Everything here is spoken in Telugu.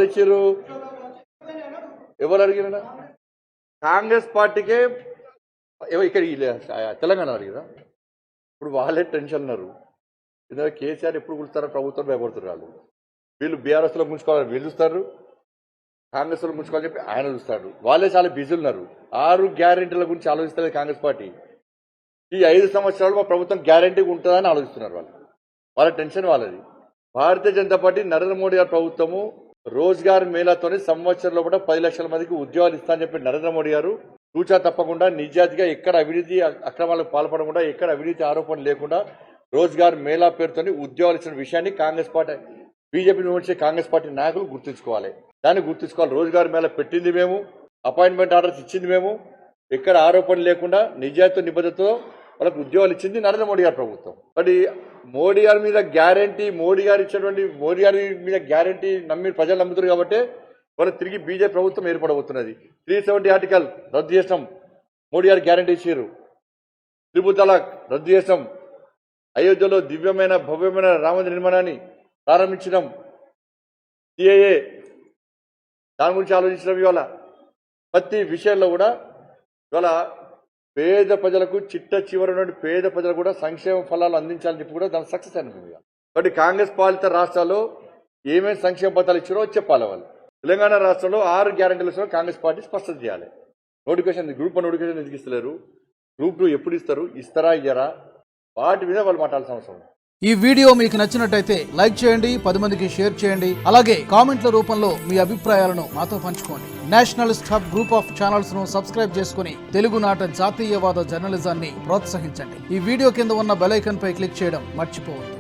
ఇచ్చారు? ఎవరు అడిగినా? కాంగ్రెస్ పార్టీకే ఇక్కడ తెలంగాణ అడిగిరా? ఇప్పుడు వాళ్ళే టెన్షన్ ఉన్నారు. ఎందుకంటే కేసీఆర్ ఎప్పుడు కూర్చుతారో ప్రభుత్వం భయపడుతున్నారు. వాళ్ళు వీళ్ళు బీఆర్ఎస్లో ముంచుకోవాలని వీళ్ళు చూస్తారు, కాంగ్రెస్లో ముంచుకోవాలని చెప్పి ఆయన చూస్తాడు. వాళ్ళే చాలా బిజీ ఉన్నారు. 6 గ్యారెంటీల గురించి ఆలోచిస్తారు కాంగ్రెస్ పార్టీ. ఈ 5 సంవత్సరాలు మా ప్రభుత్వం గ్యారెంటీగా ఉంటుందని ఆలోచిస్తున్నారు వాళ్ళు. వాళ్ళ టెన్షన్ వాళ్ళది. భారతీయ జనతా పార్టీ నరేంద్ర మోడీ గారి ప్రభుత్వము రోజ్గార్ మేళాతోని సంవత్సరంలో కూడా 10 లక్షల మందికి ఉద్యోగాలు ఇస్తానని చెప్పి నరేంద్ర మోడీ గారు తూచా తప్పకుండా నిజాతిగా ఎక్కడ అవినీతి అక్రమాలకు పాల్పడకుండా, ఎక్కడ అవినీతి ఆరోపణలు లేకుండా రోజ్గార్ మేళా పేరుతోని ఉద్యోగాలు ఇచ్చిన విషయాన్ని కాంగ్రెస్ పార్టీ, బీజేపీ నుంచి కాంగ్రెస్ పార్టీ నాయకులు గుర్తుంచుకోవాలి. దాన్ని గుర్తుంచుకోవాలి. రోజ్గార్ మేళా పెట్టింది మేము, అపాయింట్మెంట్ ఆర్డర్స్ ఇచ్చింది మేము, ఎక్కడ ఆరోపణలు లేకుండా నిజాయితీ నిబద్ధతతో వాళ్ళకు ఉద్యోగాలు ఇచ్చింది నరేంద్ర మోడీ గారి ప్రభుత్వం. మరి మోడీ గారి మీద గ్యారంటీ, మోడీ గారి మీద గ్యారంటీ నమ్మి ప్రజలు నమ్ముతారు కాబట్టి వాళ్ళు తిరిగి బీజేపీ ప్రభుత్వం ఏర్పడబోతున్నది. 370 ఆర్టికల్ రద్దు చేసినాం, మోడీ గారు గ్యారంటీ ఇచ్చారు. త్రిపుల్ తలాక్ రద్దు చేసినాం. అయోధ్యలో దివ్యమైన భవ్యమైన రామమందిర నిర్మాణాన్ని ప్రారంభించినాం. సిఏఏ దాని గురించి ఆలోచించడం. ఇవాళ ప్రతి విషయంలో కూడా ఇవాళ పేద ప్రజలకు చిట్ట చివరి నుండి పేద ప్రజలకు కూడా సంక్షేమ ఫలాలు అందించాలని చెప్పి కూడా దాని సక్సెస్ అయినది. కాబట్టి కాంగ్రెస్ పాలిత రాష్ట్రాల్లో ఏమేమి సంక్షేమ పథకాలు ఇచ్చారో చెప్పాలి వాళ్ళు. తెలంగాణ రాష్ట్రంలో 6 గ్యారెంటీలు కాంగ్రెస్ పార్టీ స్పష్టత చేయాలి. నోటిఫికేషన్, గ్రూప్ 1 నోటిఫికేషన్ ఎందుకు ఇస్తలేరు? గ్రూప్ 2 ఎప్పుడు ఇస్తారు? ఇస్తారా ఇయ్యరా? వాటి మీద వాళ్ళు మాట్లాడాల్సిన అవసరం. ఈ వీడియో మీకు నచ్చినట్టయితే లైక్ చేయండి, 10 మందికి షేర్ చేయండి. అలాగే కామెంట్ల రూపంలో మీ అభిప్రాయాలను మాతో పంచుకోండి. Nationalist hub group of channels ను సబ్స్క్రైబ్ చేసుకుని తెలుగునాట జాతీయవాద జర్నలిజాన్ని ప్రోత్సహించండి. ఈ వీడియో కింద ఉన్న బెల్ ఐకాన్ పై క్లిక్ చేయడం మర్చిపోవద్దు.